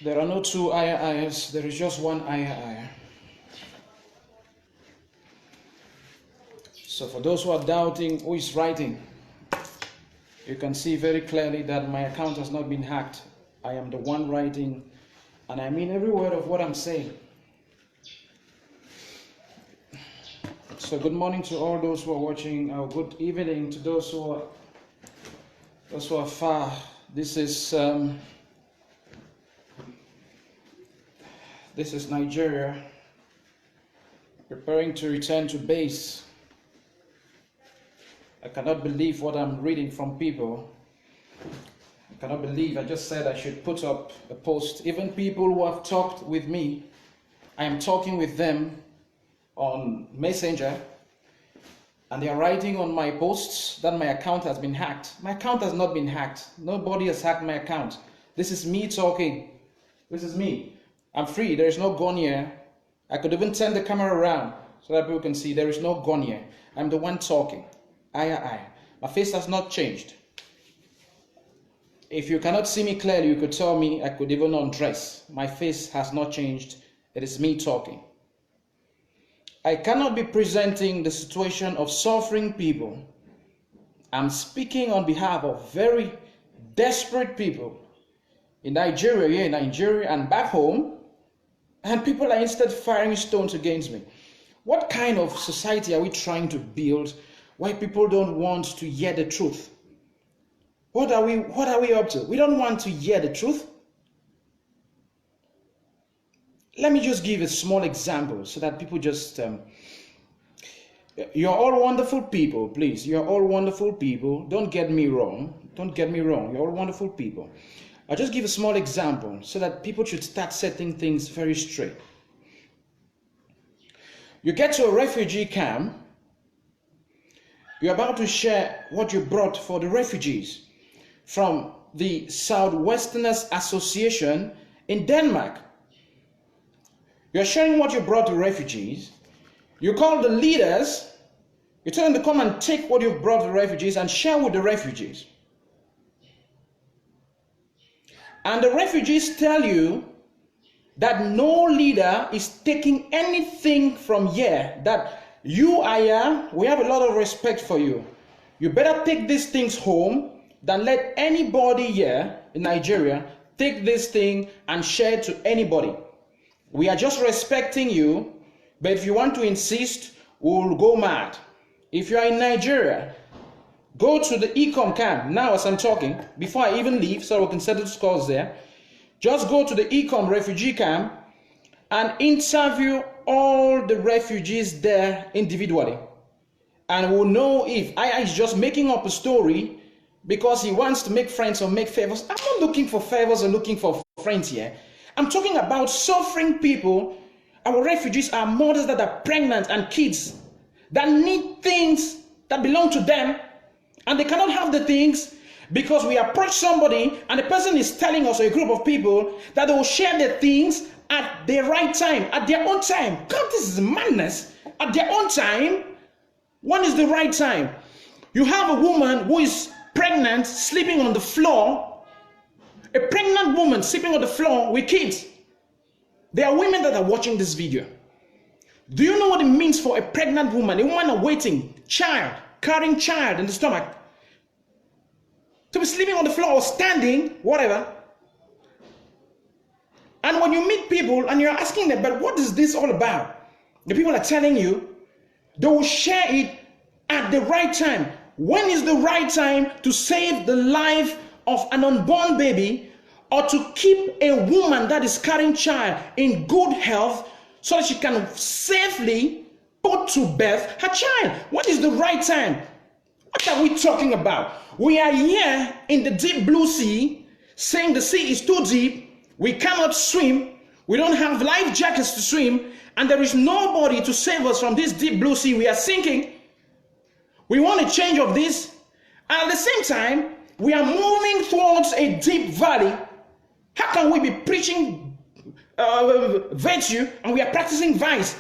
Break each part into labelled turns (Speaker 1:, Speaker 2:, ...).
Speaker 1: There are no two Ayah Ayahs, there is just one Ayah Ayah. So for those who are doubting who is writing, you can see very clearly that my account has not been hacked. I am the one writing, and I mean every word of what I'm saying. So good morning to all those who are watching, or good evening to those who are far. This is Nigeria, preparing to return to base. I cannot believe what I'm reading from people. I cannot believe I just said I should put up a post. Even people who have talked with me, I am talking with them on Messenger, and they are writing on my posts that my account has been hacked. My account has not been hacked. Nobody has hacked my account. This is me talking. This is me. I'm free. There is no gun here. I could even turn the camera around so that people can see there is no gun here. I'm the one talking. Ayah Ayah. My face has not changed. If you cannot see me clearly, you could tell me. I could even undress. My face has not changed. It is me talking. I cannot be presenting the situation of suffering people. I'm speaking on behalf of very desperate people in Nigeria, here in Nigeria and back home, and people are instead firing stones against me. What kind of society are we trying to build where people don't want to hear the truth? What are we up to? We don't want to hear the truth. Let me just give a small example so that people just you're all wonderful people, please. You're all wonderful people. Don't get me wrong. Don't get me wrong. You're all wonderful people. I'll just give a small example so that people should start setting things very straight. You get to a refugee camp. You're about to share what you brought for the refugees from the Southwesterners Association in Denmark. You're sharing what you brought to refugees. You call the leaders. You tell them to come and take what you've brought to refugees and share with the refugees. And the refugees tell you that no leader is taking anything from here. That you, Ayah, we have a lot of respect for you. You better take these things home than let anybody here in Nigeria take this thing and share it to anybody. We are just respecting you, but if you want to insist, we'll go mad. If you are in Nigeria, go to the ECOM camp now as I'm talking, before I even leave, so we can settle scores there. Just go to the ECOM refugee camp and interview all the refugees there individually. And we'll know if Ayah is just making up a story because he wants to make friends or make favors. I'm not looking for favors or looking for friends here. I'm talking about suffering people. Our refugees are mothers that are pregnant and kids that need things that belong to them, and they cannot have the things because we approach somebody and the person is telling us, or a group of people, that they will share the things at the right time, at their own time. God, this is madness. At their own time. When is the right time? You have a woman who is pregnant, sleeping on the floor. A pregnant woman sleeping on the floor with kids. There are women that are watching this video. Do you know what it means for a pregnant woman, a woman awaiting child, carrying child in the stomach, to be sleeping on the floor or standing, whatever? And when you meet people and you're asking them, but what is this all about? The people are telling you they will share it at the right time. When is the right time to save the life of an unborn baby, or to keep a woman that is carrying child in good health so that she can safely put to birth her child? What is the right time? What are we talking about? We are here in the deep blue sea saying the sea is too deep, we cannot swim, we don't have life jackets to swim, and there is nobody to save us from this deep blue sea. We are sinking. We want a change of this, and at the same time we are moving towards a deep valley. How can we be preaching virtue and we are practicing vice?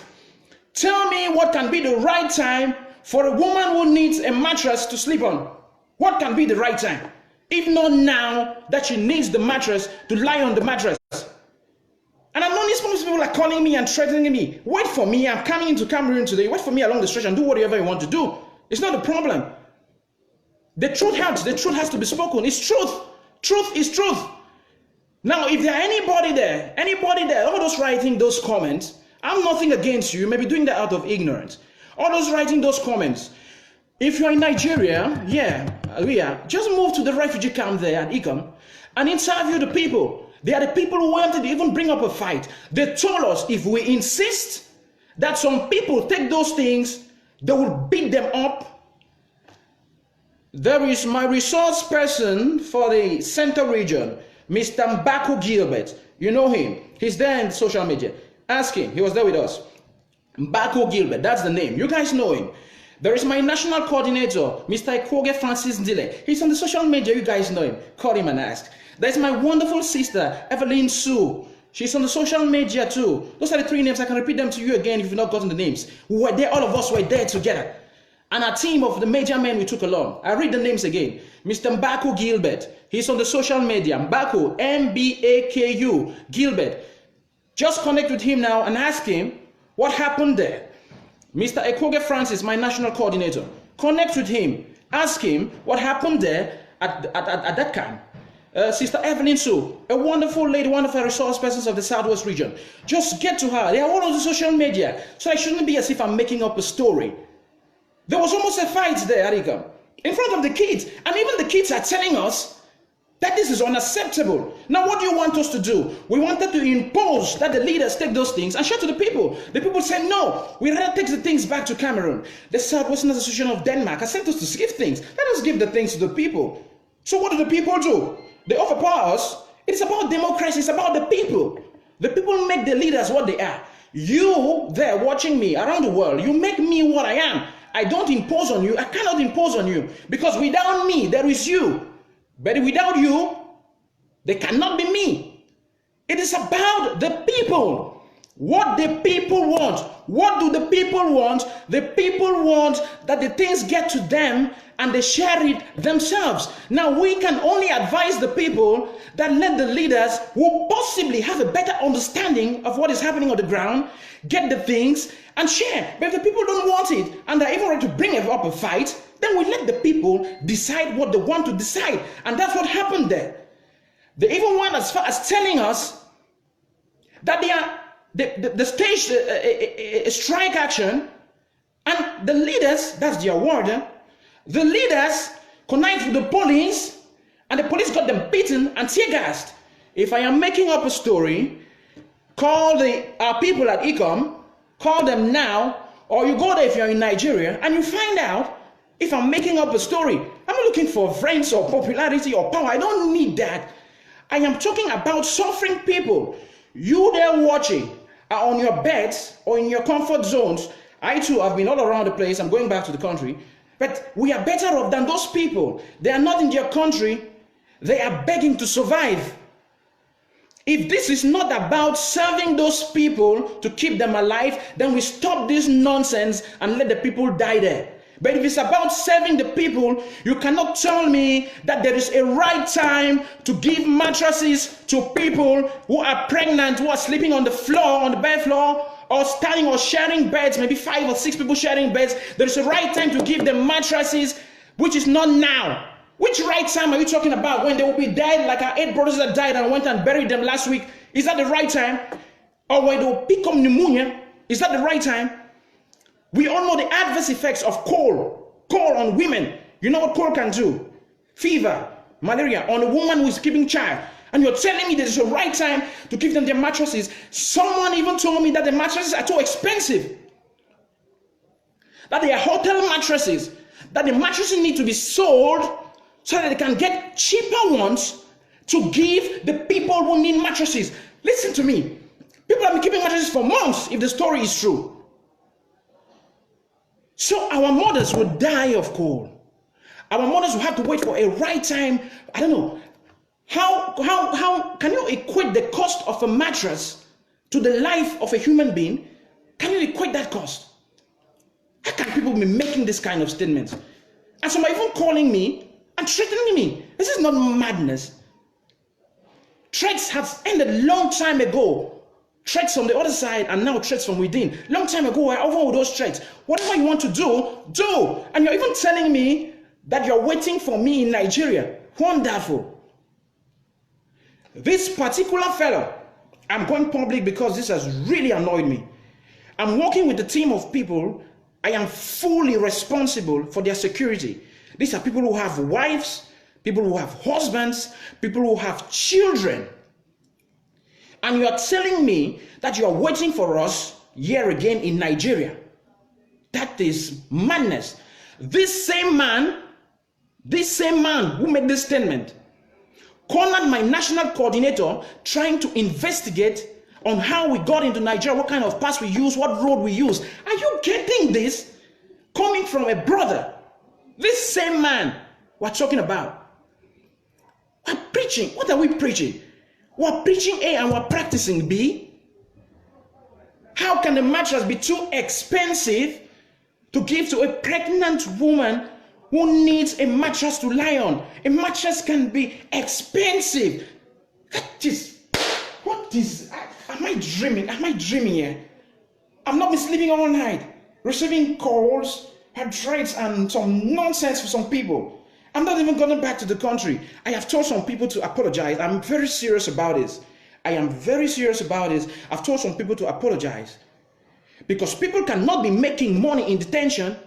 Speaker 1: Tell me what can be the right time for a woman who needs a mattress to sleep on. What can be the right time? If not now that she needs the mattress to lie on the mattress. And I know these people are calling me and threatening me. Wait for me, I'm coming into Cameroon today. Wait for me along the stretch and do whatever you want to do. It's not a problem. The truth hurts. The truth has to be spoken. It's truth. Truth is truth. Now, if there are anybody there, all those writing those comments, I'm nothing against you. You may be doing that out of ignorance. All those writing those comments. If you're in Nigeria, just move to the refugee camp there at Ikom and interview the people. They are the people who wanted to even bring up a fight. They told us if we insist that some people take those things, they will beat them up. There is my resource person for the Central region, Mr. Mbako Gilbert. You know him. He's there in social media. Ask him. He was there with us. Mbako Gilbert, that's the name. You guys know him. There is my national coordinator, Mr. Ikoge Francis Ndile. He's on the social media. You guys know him. Call him and ask. There's my wonderful sister, Evelyn Sue. She's on the social media too. Those are the three names. I can repeat them to you again if you've not gotten the names. We were there. All of us were there together. And a team of the major men we took along. I read the names again. Mr. Mbako Gilbert. He's on the social media. Mbako, M-B-A-K-U, Gilbert. Just connect with him now and ask him what happened there. Mr. Ekoge Francis, my national coordinator. Connect with him. Ask him what happened there at that camp. Sister Evelyn Sue, a wonderful lady, one of our resource persons of the Southwest region. Just get to her. They are all on the social media. So I shouldn't be as if I'm making up a story. There was almost a fight there, Arika, in front of the kids. And even the kids are telling us that this is unacceptable. Now, what do you want us to do? We wanted to impose that the leaders take those things and show to the people. The people said, no, we rather take the things back to Cameroon. The Southwestern Association of Denmark has sent us to give things. Let us give the things to the people. So what do the people do? They overpower us. It's about democracy. It's about the people. The people make the leaders what they are. You there watching me around the world, you make me what I am. I don't impose on you. I cannot impose on you. Because without me, there is you. But without you, there cannot be me. It is about the people. What the people want. What do the people want? The people want that the things get to them and they share it themselves. Now we can only advise the people that let the leaders who possibly have a better understanding of what is happening on the ground get the things and share. But if the people don't want it and they're even ready to bring up a fight, then we let the people decide what they want to decide. And that's what happened there. They even went as far as telling us that they staged a strike action, and the leaders, that's their word, the leaders connived with the police, and the police got them beaten and tear gassed. If I am making up a story, call our people at Ikom, call them now, or you go there if you're in Nigeria, and you find out if I'm making up a story. I'm not looking for friends or popularity or power. I don't need that. I am talking about suffering people. You there watching are on your beds or in your comfort zones. I too have been all around the place. I'm going back to the country. But we are better off than those people. They are not in their country. They are begging to survive. If this is not about serving those people to keep them alive, then we stop this nonsense and let the people die there. But if it's about serving the people, you cannot tell me that there is a right time to give mattresses to people who are pregnant, who are sleeping on the floor, on the bed floor, or standing or sharing beds, maybe 5 or 6 people sharing beds. There is a right time to give them mattresses, which is not now. Which right time are you talking about, when they will be dead, like our 8 brothers that died and went and buried them last week? Is that the right time? Or when they will pick up pneumonia? Is that the right time? We all know the adverse effects of coal on women. You know what coal can do? Fever, malaria, on a woman who is keeping child. And you're telling me there's a right time to give them their mattresses. Someone even told me that the mattresses are too expensive. That they are hotel mattresses. That the mattresses need to be sold so that they can get cheaper ones to give the people who need mattresses. Listen to me. People have been keeping mattresses for months if the story is true. So our mothers will die of cold. Our mothers will have to wait for a right time. I don't know. How can you equate the cost of a mattress to the life of a human being? Can you equate that cost? How can people be making this kind of statements? And some are even calling me and threatening me. This is not madness. Threats have ended a long time ago. threats from the other side, and now threats from within. Long time ago, we're over with those threats. Whatever you want to do, do. And you're even telling me that you're waiting for me in Nigeria. Wonderful. This particular fellow, I'm going public because this has really annoyed me. I'm working with a team of people. I am fully responsible for their security. These are people who have wives, people who have husbands, people who have children. And you are telling me that you are waiting for us here again in Nigeria. That is madness. This same man who made this statement cornered my national coordinator trying to investigate on how we got into Nigeria, what kind of pass we use, what road we use. Are you getting this? Coming from a brother. This same man we're talking about. We're preaching. What are we preaching? We're preaching A and we're practicing B. How can the mattress be too expensive to give to a pregnant woman who needs a mattress to lie on? A mattress can be expensive. What is, am I dreaming? Am I dreaming here? I've not been sleeping all night, receiving calls, threats, and some nonsense for some people. I'm not even going back to the country. I have told some people to apologize. I'm very serious about this. I am very serious about this. I've told some people to apologize. Because people cannot be making money in detention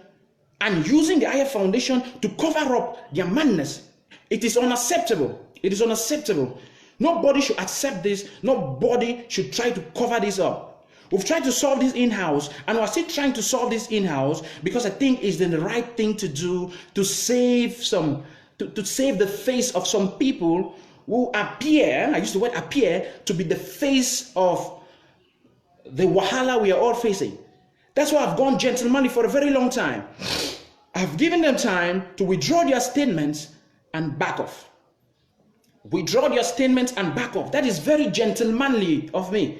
Speaker 1: and using the AYAH Foundation to cover up their madness. It is unacceptable. It is unacceptable. Nobody should accept this. Nobody should try to cover this up. We've tried to solve this in-house, and we're still trying to solve this in-house because I think it's the right thing to do to save to save the face of some people who appear, I use the word appear, to be the face of the wahala we are all facing. That's why I've gone gentlemanly for a very long time. I've given them time to withdraw their statements and back off. Withdraw their statements and back off. That is very gentlemanly of me.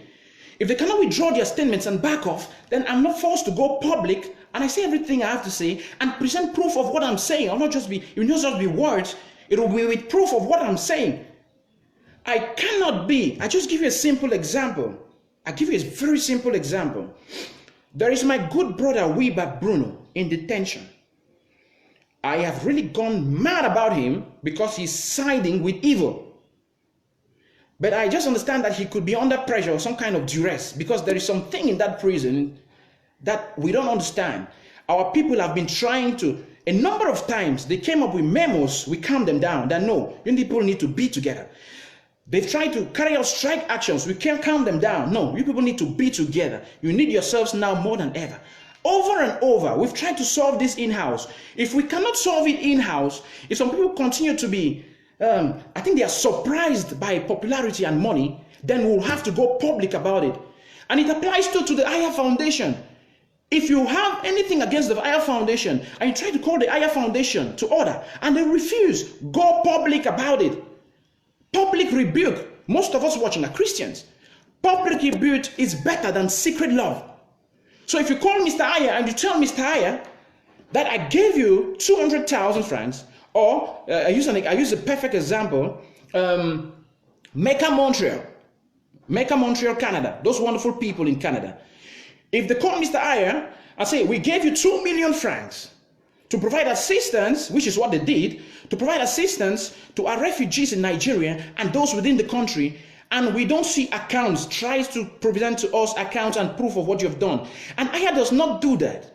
Speaker 1: If they cannot withdraw their statements and back off, then I'm not forced to go public and I say everything I have to say and present proof of what I'm saying. It will not just be words, it will be with proof of what I'm saying. I just give you a simple example. I give you a very simple example. There is my good brother Weber Bruno in detention. I have really gone mad about him because he's siding with evil. But I just understand that he could be under pressure or some kind of duress because there is something in that prison that we don't understand. Our people have been trying to, a number of times, they came up with memos, we calmed them down, that no, you people need to be together. They've tried to carry out strike actions, we can't calm them down. No, you people need to be together. You need yourselves now more than ever. Over and over, we've tried to solve this in-house. If we cannot solve it in-house, if some people continue to be I think they are surprised by popularity and money, then we'll have to go public about it. And it applies to the AYAH Foundation. If you have anything against the AYAH Foundation and you try to call the AYAH Foundation to order and they refuse, go public about it. Public rebuke. Most of us watching are Christians. Public rebuke is better than secret love. So if you call Mr. Ayah and you tell Mr. Ayah that I gave you 200,000 francs, or I use a perfect example, Mecca, Montreal, Canada, those wonderful people in Canada. If they call Mr. Ayah and say, we gave you 2 million francs to provide assistance, which is what they did, to provide assistance to our refugees in Nigeria and those within the country, and we don't see accounts, tries to present to us accounts and proof of what you have done. And AYAH does not do that.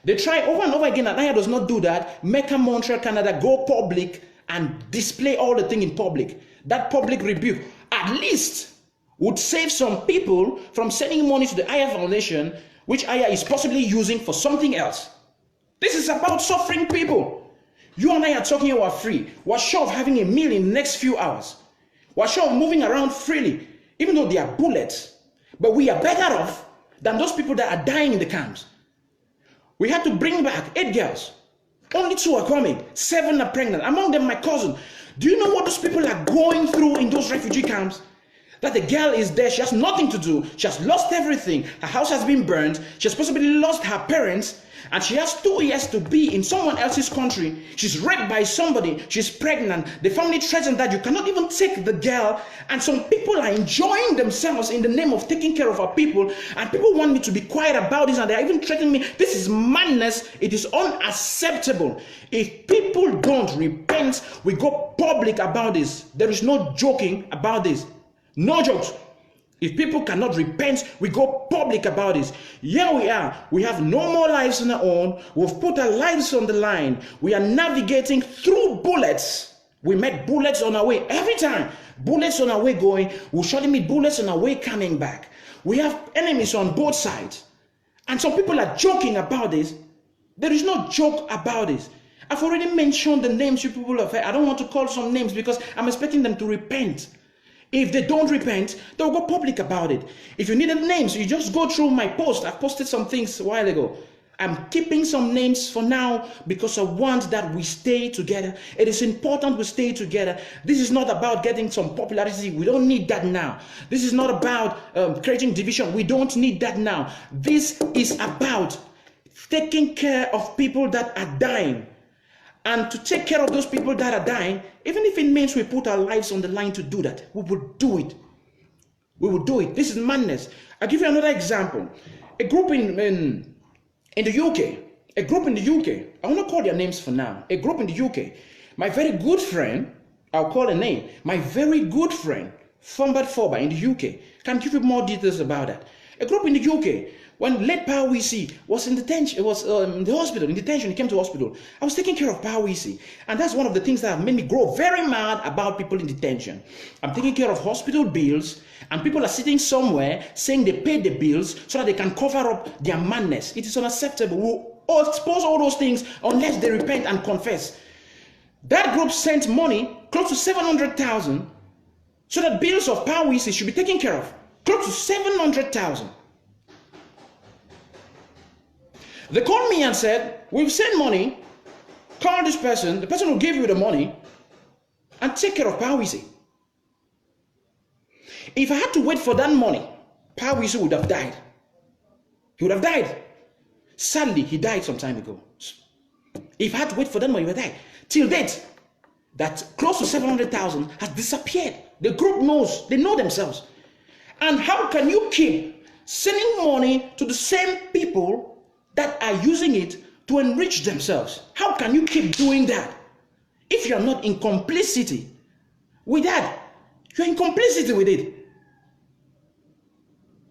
Speaker 1: They try over and over again, and AYAH does not do that. Mecca, Montreal, Canada, go public and display all the thing in public. That public rebuke at least would save some people from sending money to the AYAH Foundation, which AYAH is possibly using for something else. This is about suffering people. You and I are talking you are free. We're sure of having a meal in the next few hours. We're sure of moving around freely, even though they are bullets. But we are better off than those people that are dying in the camps. We had to bring back 8 girls. Only 2 are coming. 7 are pregnant. Among them, my cousin. Do you know what those people are going through in those refugee camps? That the girl is there. She has nothing to do. She has lost everything. Her house has been burned. She has possibly lost her parents. and she has 2 years to be in someone else's country. She's raped by somebody, she's pregnant, the family threatens that you cannot even take the girl, and some people are enjoying themselves in the name of taking care of our people, and people want me to be quiet about this, and they're even threatening me. This is madness. It is unacceptable. If people don't repent, we go public about this. There is no joking about this. No jokes. If people cannot repent, we go public about this. Here we are. We have no more lives on our own. We've put our lives on the line. We are navigating through bullets. We met bullets on our way every time. Bullets on our way going. We'll surely meet bullets on our way coming back. We have enemies on both sides. And some people are joking about this. There is no joke about this. I've already mentioned the names you people have heard. I don't want to call some names because I'm expecting them to repent. If they don't repent, they'll go public about it. If you needed names, you just go through my post. I've posted some things a while ago. I'm keeping some names for now because I want that we stay together. It is important we stay together. This is not about getting some popularity. We don't need that now. This is not about creating division. We don't need that now. This is about taking care of people that are dying. And to take care of those people that are dying, even if it means we put our lives on the line to do that, we will do it. We will do it. This is madness. I'll give you another example. A group in the UK. A group in the UK. I want to call their names for now. A group in the UK. My very good friend, I'll call a name. My very good friend, Fombad Foba in the UK. Can give you more details about that. A group in the UK. When late Pawisi was in detention, was in the hospital, in detention, he came to hospital. I was taking care of Pawisi. And that's one of the things that have made me grow very mad about people in detention. I'm taking care of hospital bills, and people are sitting somewhere saying they paid the bills so that they can cover up their madness. It is unacceptable. We'll expose all those things unless they repent and confess. That group sent money, close to 700,000, so that bills of Pawisi should be taken care of. Close to 700,000. They called me and said, we've sent money, call this person, the person who gave you the money, and take care of Pawisi. If I had to wait for that money, Pawisi would have died. He would have died. Sadly, he died some time ago. If I had to wait for that money, he would have died. Till date, that close to 700,000 has disappeared. The group knows, they know themselves. And how can you keep sending money to the same people that are using it to enrich themselves? How can you keep doing that if you're not in complicity with that? You're in complicity with it.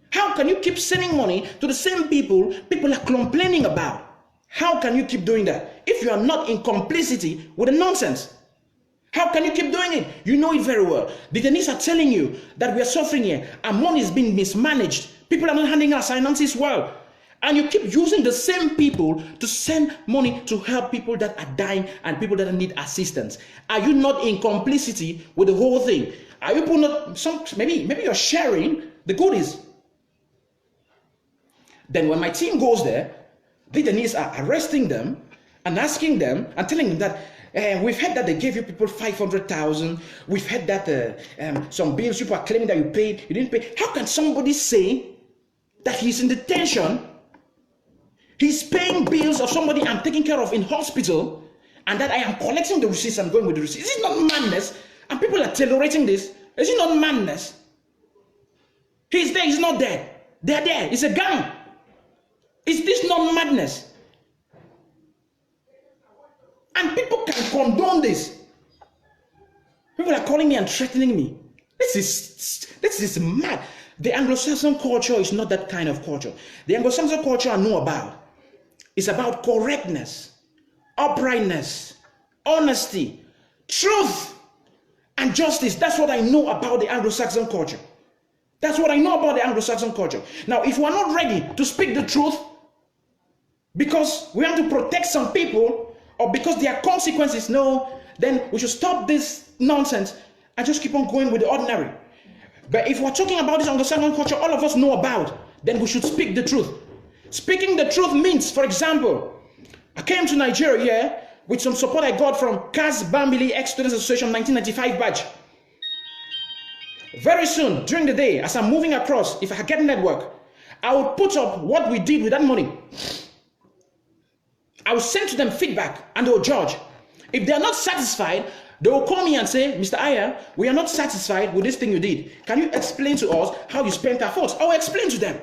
Speaker 1: How can you keep sending money to the same people are complaining about? How can you keep doing that if you are not in complicity with the nonsense? How can you keep doing it? You know it very well. The detainees are telling you that we are suffering here and money is being mismanaged. People are not handing us finances well. And you keep using the same people to send money to help people that are dying and people that need assistance. Are you not in complicity with the whole thing? Are you not maybe you're sharing the goodies? Then when my team goes there, the detainees are arresting them and asking them and telling them that we've heard that they gave you people 500,000. We've heard that some bills people are claiming that you paid, you didn't pay. How can somebody say that he's in detention? He's paying bills of somebody I'm taking care of in hospital, and that I am collecting the receipts and going with the receipts. Is it not madness? And people are tolerating this. Is it not madness? He's there, he's not there. They're there. It's a gang. Is this not madness? And people can condone this. People are calling me and threatening me. This is mad. The Anglo-Saxon culture is not that kind of culture. The Anglo-Saxon culture I know about. It's about correctness, uprightness, honesty, truth, and justice. That's what I know about the Anglo-Saxon culture. That's what I know about the Anglo-Saxon culture. Now, if we're not ready to speak the truth because we want to protect some people or because there are consequences, no, then we should stop this nonsense and just keep on going with the ordinary. But if we're talking about this Anglo-Saxon culture all of us know about, then we should speak the truth. Speaking the truth means, for example, I came to Nigeria with some support I got from Kaz Bambili Ex-Students Association 1995 batch. Very soon, during the day, as I'm moving across, if I get network, I will put up what we did with that money. I will send to them feedback and they will judge. If they are not satisfied, they will call me and say, Mr. Ayah, we are not satisfied with this thing you did. Can you explain to us how you spent our funds? I will explain to them.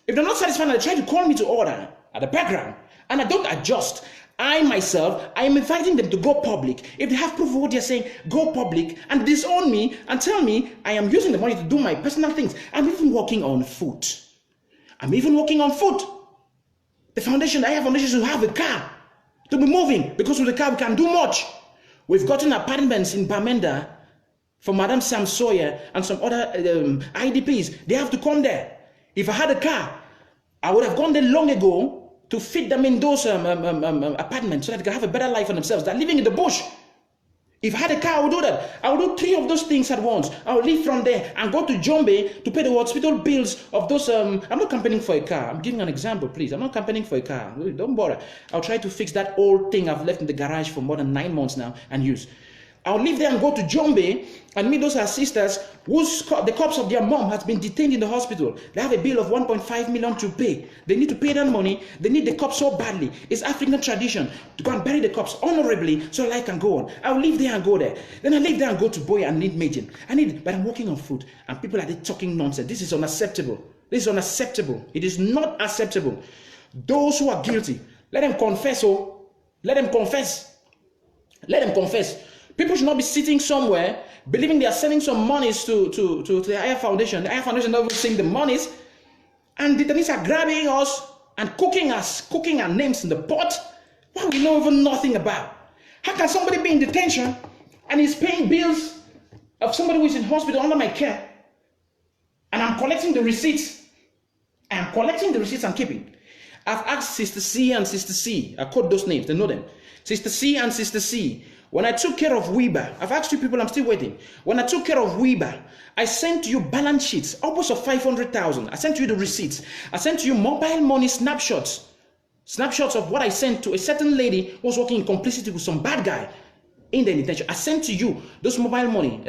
Speaker 1: If they're not satisfied, they try to call me to order at the background, and I don't adjust. I myself, I am inviting them to go public. If they have proof of what they're saying, go public and disown me and tell me I am using the money to do my personal things. I'm even working on foot. I'm even working on foot. The foundation, the AYAH Foundation, should have a car to be moving, because with the car we can do much. We've gotten apartments in Bamenda for Madam Sam Sawyer and some other IDPs. They have to come there. If I had a car, I would have gone there long ago to fit them in those apartments so that they can have a better life for themselves. They're living in the bush. If I had a car, I would do that. I would do 3 of those things at once. I would leave from there and go to Jombe to pay the hospital bills of those. I'm not campaigning for a car. I'm giving an example, please. I'm not campaigning for a car. Don't bother. I'll try to fix that old thing I've left in the garage for more than 9 months now and use. I'll leave there and go to Jombe and meet those our sisters the corpse of their mom has been detained in the hospital. They have a bill of 1.5 million to pay. They need to pay that money. They need the corpse so badly. It's African tradition to go and bury the corpse honorably so life can go on. I'll leave there and go there. Then I leave there and go to Boya and need Majin. But I'm working on food and people are there talking nonsense. This is unacceptable. This is unacceptable. It is not acceptable. Those who are guilty, let them confess. Oh, let them confess. Let them confess. People should not be sitting somewhere believing they are sending some monies to the AYAH Foundation. The AYAH Foundation doesn't send the monies, and the detainees are grabbing us and cooking our names in the pot. What we know even nothing about. How can somebody be in detention and is paying bills of somebody who is in hospital under my care, and I'm collecting the receipts? I'm collecting the receipts I'm keeping. I've asked Sister C and Sister C. I quote those names, they know them. Sister C and Sister C. When I took care of Weber, I've asked 2 people, I'm still waiting. When I took care of Weber, I sent to you balance sheets, upwards of 500,000. I sent to you the receipts. I sent to you mobile money snapshots. Snapshots of what I sent to a certain lady who was working in complicity with some bad guy in the detention. I sent to you those mobile money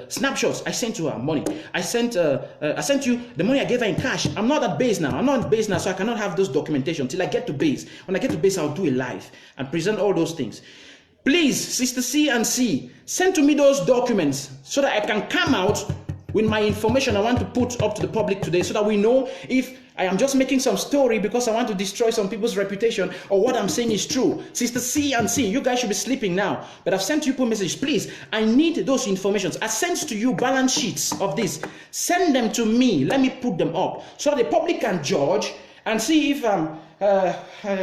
Speaker 1: snapshots. I sent to her money. I sent you the money I gave her in cash. I'm not at base now. I'm not at base now, so I cannot have those documentation till I get to base. When I get to base, I'll do it live and present all those things. Please, Sister C and C, send to me those documents so that I can come out with my information I want to put up to the public today, so that we know if I am just making some story because I want to destroy some people's reputation, or what I'm saying is true. Sister C and C, you guys should be sleeping now, but I've sent you a message. Please, I need those informations. I sent to you balance sheets of this. Send them to me. Let me put them up so that the public can judge and see if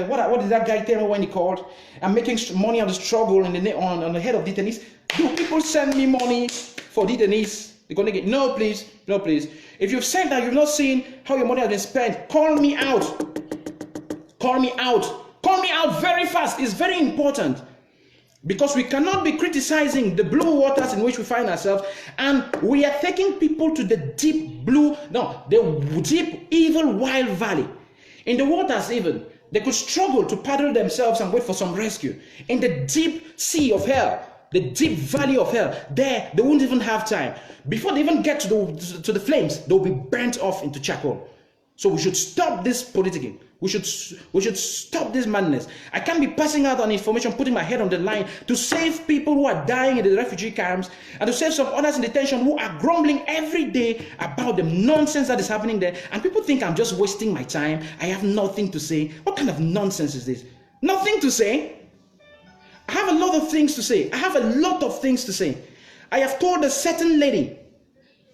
Speaker 1: what did that guy tell me when he called? I'm making money on the struggle on the head of detainees. Do people send me money for detainees? They're gonna get no, please, no, please. If you've said that you've not seen how your money has been spent, call me out. Call me out. Call me out very fast. It's very important, because we cannot be criticizing the blue waters in which we find ourselves, and we are taking people to the deep evil wild valley. In the waters even, they could struggle to paddle themselves and wait for some rescue. In the deep sea of hell, the deep valley of hell, there they won't even have time. Before they even get to the flames, they'll be burnt off into charcoal. So we should stop this politicking. We should stop this madness. I can't be passing out on information, putting my head on the line to save people who are dying in the refugee camps, and to save some others in detention who are grumbling every day about the nonsense that is happening there. And people think I'm just wasting my time. I have nothing to say. What kind of nonsense is this? Nothing to say? I have a lot of things to say. I have a lot of things to say. I have told a certain lady,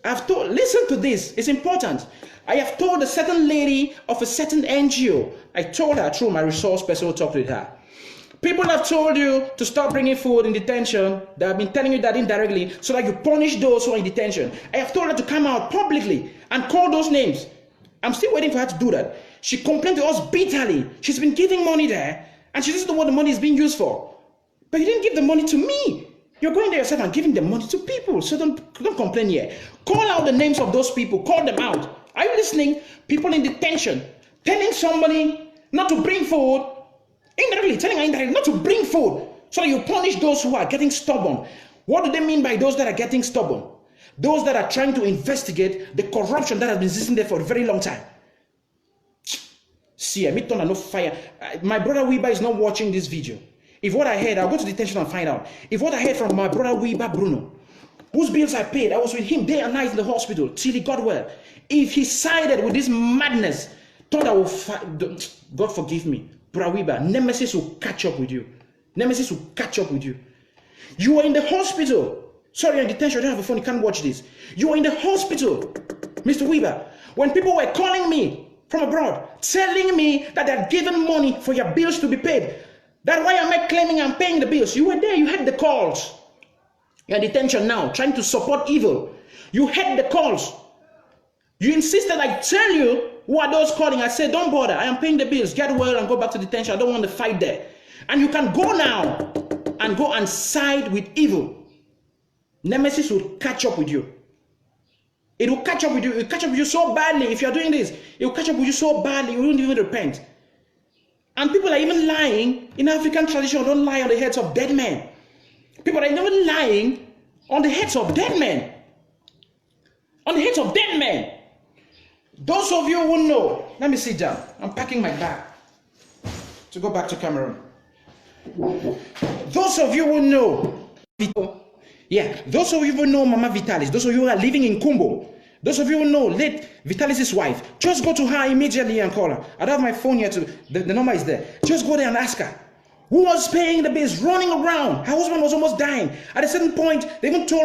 Speaker 1: listen to this, it's important. I have told a certain lady of a certain NGO, I told her through my resource person who talked with her. People have told you to stop bringing food in detention. They have been telling you that indirectly so that you punish those who are in detention. I have told her to come out publicly and call those names. I'm still waiting for her to do that. She complained to us bitterly. She's been giving money there, and she doesn't know what the money is being used for. But you didn't give the money to me. You're going there yourself and giving the money to people. So don't complain here. Call out the names of those people. Call them out. Are you listening? People in detention telling somebody not to bring food, indirectly telling her indirectly not to bring food, so that you punish those who are getting stubborn. What do they mean by those that are getting stubborn? Those that are trying to investigate the corruption that has been existing there for a very long time. See, me turn no fire. My brother Weeba is not watching this video. If what I heard, I'll go to detention and find out. If what I heard from my brother Weeba Bruno, whose bills I paid, I was with him day and night in the hospital till he got well. If he sided with this madness, thought I will fight. God forgive me, brother Weeba. Nemesis will catch up with you. Nemesis will catch up with you. You are in the hospital. Sorry, you're in detention. I don't have a phone. You can't watch this. You are in the hospital, Mr. Weeba. When people were calling me from abroad, telling me that they're given money for your bills to be paid. That's why am I claiming I'm paying the bills? You were there, you had the calls. You're in detention now, trying to support evil. You had the calls. You insisted I tell you who are those calling. I said, don't bother, I am paying the bills. Get well and go back to detention. I don't want to fight there. And you can go now and go and side with evil. Nemesis will catch up with you. It will catch up with you. It will catch up with you so badly. If you're doing this, it will catch up with you so badly, you won't even repent. And people are even lying. In African tradition, don't lie on the heads of dead men. People are even lying on the heads of dead men. On the heads of dead men. Those of you who know, let me sit down. I'm packing my bag to go back to Cameroon. Those of you who know, those of you who know Mama Vitalis, those of you who are living in Kumbo, those of you who know late Vitalis' wife, just go to her immediately and call her. I don't have my phone here, the number is there. Just go there and ask her. Who was paying the bills, running around? Her husband was almost dying. At a certain point, they even told